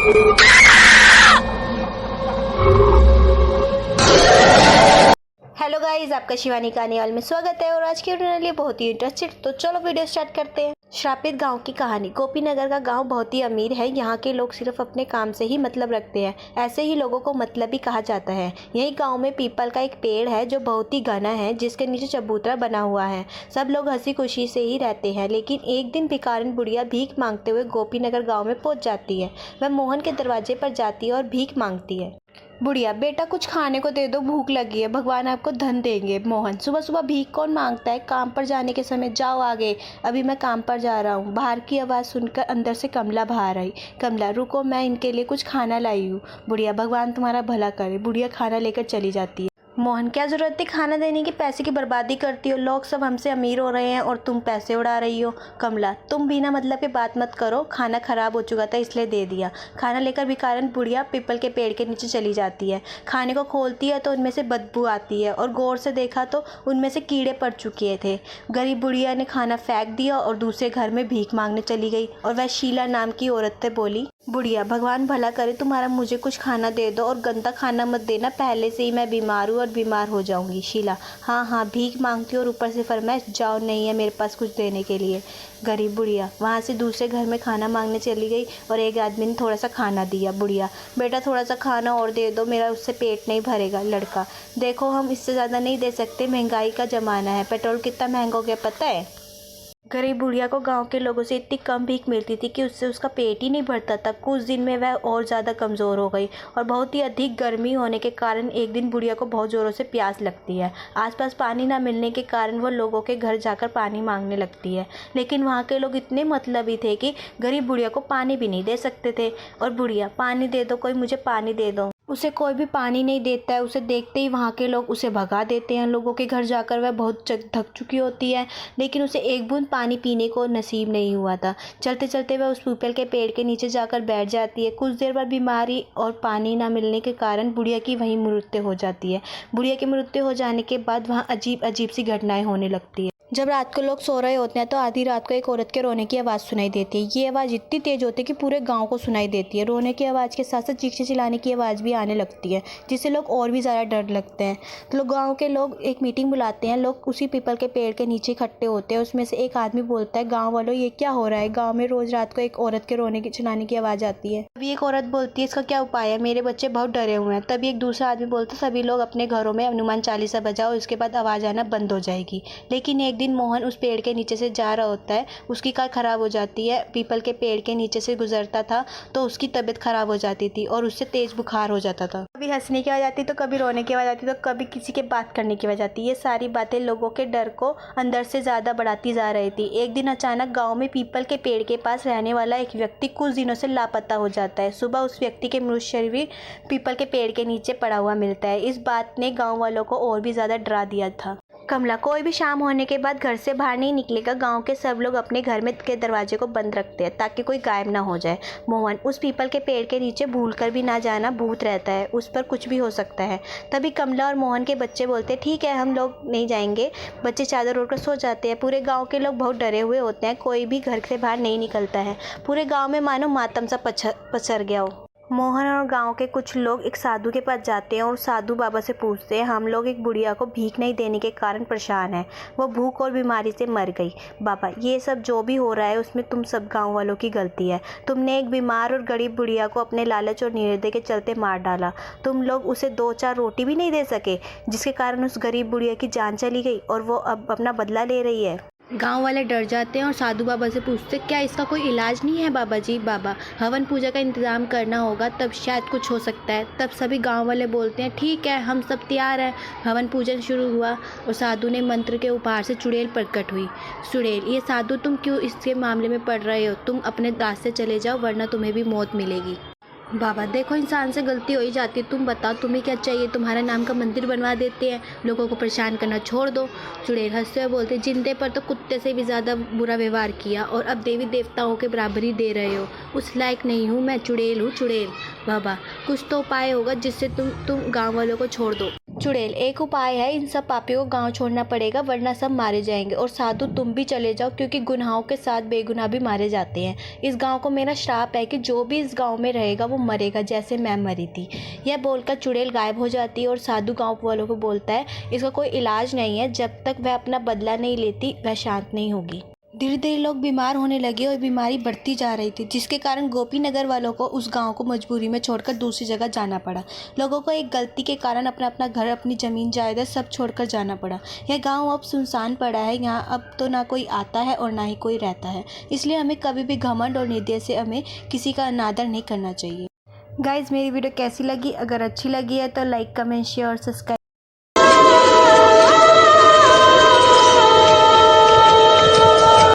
Hello guys, आपका शिवानी कानियाल में स्वागत है। और आज की वीडियो लिए बहुत ही इंटरेस्टेड, तो चलो वीडियो स्टार्ट करते हैं। श्रापित गांव की कहानी। गोपीनगर का गांव बहुत ही अमीर है। यहाँ के लोग सिर्फ अपने काम से ही मतलब रखते हैं। ऐसे ही लोगों को मतलबी कहा जाता है। यही गांव में पीपल का एक पेड़ है जो बहुत ही घना है, जिसके नीचे चबूतरा बना हुआ है। सब लोग हंसी खुशी से ही रहते हैं। लेकिन एक दिन भिखारिन बुढ़िया भीख मांगते हुए गोपीनगर गाँव में पहुँच जाती है। वह मोहन के दरवाजे पर जाती है और भीख मांगती है। बुढ़िया, बेटा कुछ खाने को दे दो, भूख लगी है, भगवान आपको धन देंगे। मोहन, सुबह सुबह भीख कौन मांगता है, काम पर जाने के समय, जाओ आगे, अभी मैं काम पर जा रहा हूँ। बाहर की आवाज़ सुनकर अंदर से कमला बाहर आई। कमला, रुको, मैं इनके लिए कुछ खाना लाई हूँ। बुढ़िया, भगवान तुम्हारा भला करे। बुढ़िया खाना लेकर चली जाती है। मोहन, क्या ज़रूरत थी खाना देने की, पैसे की बर्बादी करती हो। लोग सब हमसे अमीर हो रहे हैं और तुम पैसे उड़ा रही हो। कमला, तुम बिना मतलब के बात मत करो, खाना खराब हो चुका था इसलिए दे दिया। खाना लेकर भिखारिन बुढ़िया पीपल के पेड़ के नीचे चली जाती है। खाने को खोलती है तो उनमें से बदबू आती है और गौर से देखा तो उनमें से कीड़े पड़ चुके थे। गरीब बुढ़िया ने खाना फेंक दिया और दूसरे घर में भीख मांगने चली गई। और वह शीला नाम की औरत से बोली, बुढ़िया भगवान भला करे तुम्हारा, मुझे कुछ खाना दे दो और गंदा खाना मत देना, पहले से ही मैं बीमार हूँ और बीमार हो जाऊंगी। शीला, हाँ हाँ, भीख मांगती हूँ और ऊपर से फरमाइश, जाओ, नहीं है मेरे पास कुछ देने के लिए। गरीब बुढ़िया वहाँ से दूसरे घर में खाना मांगने चली गई और एक आदमी ने थोड़ा सा खाना दिया। बुढ़िया, बेटा थोड़ा सा खाना और दे दो, मेरा उससे पेट नहीं भरेगा। लड़का, देखो हम इससे ज़्यादा नहीं दे सकते, महंगाई का ज़माना है, पेट्रोल कितना महंगा हो गया पता है। गरीब बुढ़िया को गांव के लोगों से इतनी कम भीख मिलती थी कि उससे उसका पेट ही नहीं भरता था। कुछ दिन में वह और ज़्यादा कमज़ोर हो गई और बहुत ही अधिक गर्मी होने के कारण एक दिन बुढ़िया को बहुत ज़ोरों से प्यास लगती है। आसपास पानी ना मिलने के कारण वो लोगों के घर जाकर पानी मांगने लगती है। लेकिन वहाँ के लोग इतने मतलबी थे कि गरीब बुढ़िया को पानी भी नहीं दे सकते थे। और बुढ़िया, पानी दे दो, कोई मुझे पानी दे दो। उसे कोई भी पानी नहीं देता है। उसे देखते ही वहाँ के लोग उसे भगा देते हैं। लोगों के घर जाकर वह बहुत थक चुकी होती है, लेकिन उसे एक बूंद पानी पीने को नसीब नहीं हुआ था। चलते चलते वह उस पीपल के पेड़ के नीचे जाकर बैठ जाती है। कुछ देर बाद बीमारी और पानी ना मिलने के कारण बुढ़िया की वहीं मृत्यु हो जाती है। बुढ़िया की मृत्यु हो जाने के बाद वहाँ अजीब अजीब सी घटनाएं होने लगती है। जब रात को लोग सो रहे होते हैं तो आधी रात को एक औरत के रोने की आवाज़ सुनाई देती है। ये आवाज़ इतनी तेज होती है कि पूरे गांव को सुनाई देती है। रोने की आवाज़ के साथ साथ चीखने चिल्लाने की आवाज़ भी आने लगती है, जिससे लोग और भी ज़्यादा डर लगते हैं। तो लोग, गाँव के लोग एक मीटिंग बुलाते हैं। लोग उसी पीपल के पेड़ के नीचे इकट्ठे होते हैं। उसमें से एक आदमी बोलता है, गाँव वालों ये क्या हो रहा है, गाँव में रोज़ रात को एक औरत के रोने की चिल्लाने की आवाज़ आती है। तभी एक औरत बोलती है, इसका क्या उपाय है, मेरे बच्चे बहुत डरे हुए हैं। तभी एक दूसरा आदमी बोलता है, सभी लोग अपने घरों में हनुमान चालीसा बजाओ, इसके बाद आवाज़ आना बंद हो जाएगी। लेकिन एक दिन मोहन उस पेड़ के नीचे से जा रहा होता है। उसकी कार खराब हो जाती है। पीपल के पेड़ के नीचे से गुजरता था तो उसकी तबीयत खराब हो जाती थी और उससे तेज बुखार हो जाता था। कभी हंसने की आवाज़ आती तो कभी रोने की आवाज़ आती तो कभी किसी के बात करने की आवाज़ आती। ये सारी बातें लोगों के डर को अंदर से ज़्यादा बढ़ाती जा रही थी। एक दिन अचानक गाँव में पीपल के पेड़ के पास रहने वाला एक व्यक्ति कुछ दिनों से लापता हो जाता है। सुबह उस व्यक्ति के मृत शरीर पीपल के पेड़ के नीचे पड़ा हुआ मिलता है। इस बात ने गाँव वालों को और भी ज़्यादा डरा दिया था। कमला, कोई भी शाम होने के बाद घर से बाहर नहीं निकलेगा। गांव के सब लोग अपने घर में के दरवाजे को बंद रखते हैं ताकि कोई गायब ना हो जाए। मोहन, उस पीपल के पेड़ के नीचे भूल कर भी ना जाना, भूत रहता है, उस पर कुछ भी हो सकता है। तभी कमला और मोहन के बच्चे बोलते हैं, ठीक है हम लोग नहीं जाएंगे। बच्चे चादर ओढ़कर सो जाते हैं। पूरे गाँव के लोग बहुत डरे हुए होते हैं। कोई भी घर से बाहर नहीं निकलता है। पूरे गाँव में मानो मातम सा पसर गया हो। मोहन और गांव के कुछ लोग एक साधु के पास जाते हैं और साधु बाबा से पूछते हैं, हम लोग एक बुढ़िया को भीख नहीं देने के कारण परेशान हैं, वो भूख और बीमारी से मर गई। बाबा, ये सब जो भी हो रहा है उसमें तुम सब गांव वालों की गलती है। तुमने एक बीमार और गरीब बुढ़िया को अपने लालच और निर्दय के चलते मार डाला। तुम लोग उसे 2-4 रोटी भी नहीं दे सके, जिसके कारण उस गरीब बुढ़िया की जान चली गई और वो अब अपना बदला ले रही है। गांव वाले डर जाते हैं और साधु बाबा से पूछते, क्या इसका कोई इलाज नहीं है बाबा जी? बाबा, हवन पूजा का इंतजाम करना होगा, तब शायद कुछ हो सकता है। तब सभी गांव वाले बोलते हैं, ठीक है हम सब तैयार हैं। हवन पूजन शुरू हुआ और साधु ने मंत्र के उपहार से चुड़ैल प्रकट हुई। चुड़ैल, ये साधु तुम क्यों इसके मामले में पड़ रहे हो? तुम अपने रास्ते चले जाओ वरना तुम्हें भी मौत मिलेगी। बाबा, देखो इंसान से गलती हो ही जाती है, तुम बताओ तुम्हें क्या चाहिए, तुम्हारा नाम का मंदिर बनवा देते हैं, लोगों को परेशान करना छोड़ दो। चुड़ैल हंसते हुए बोलते, जिंदे पर तो कुत्ते से भी ज़्यादा बुरा व्यवहार किया और अब देवी देवताओं के बराबरी दे रहे हो, उस लायक नहीं हूँ मैं, चुड़ैल हूँ चुड़ैल। बाबा, कुछ तो उपाय होगा जिससे तुम गाँव वालों को छोड़ दो। चुड़ैल, एक उपाय है, इन सब पापियों को गांव छोड़ना पड़ेगा वरना सब मारे जाएंगे। और साधु तुम भी चले जाओ क्योंकि गुनाहों के साथ बेगुनाह भी मारे जाते हैं। इस गांव को मेरा श्राप है कि जो भी इस गांव में रहेगा वो मरेगा जैसे मैं मरी थी। यह बोलकर चुड़ैल गायब हो जाती है और साधु गाँव वालों को बोलता है इसका कोई इलाज नहीं है, जब तक वह अपना बदला नहीं लेती वह शांत नहीं होगी। धीरे धीरे लोग बीमार होने लगे और बीमारी बढ़ती जा रही थी, जिसके कारण गोपीनगर वालों को उस गांव को मजबूरी में छोड़कर दूसरी जगह जाना पड़ा। लोगों को एक गलती के कारण अपना अपना घर, अपनी ज़मीन जायदाद सब छोड़कर जाना पड़ा। यह गांव अब सुनसान पड़ा है। यहाँ अब तो ना कोई आता है और ना ही कोई रहता है। इसलिए हमें कभी भी घमंड और निर्दय से हमें किसी का अनादर नहीं करना चाहिए। गाइज, मेरी वीडियो कैसी लगी? अगर अच्छी लगी है तो लाइक, कमेंट, शेयर और सब्सक्राइब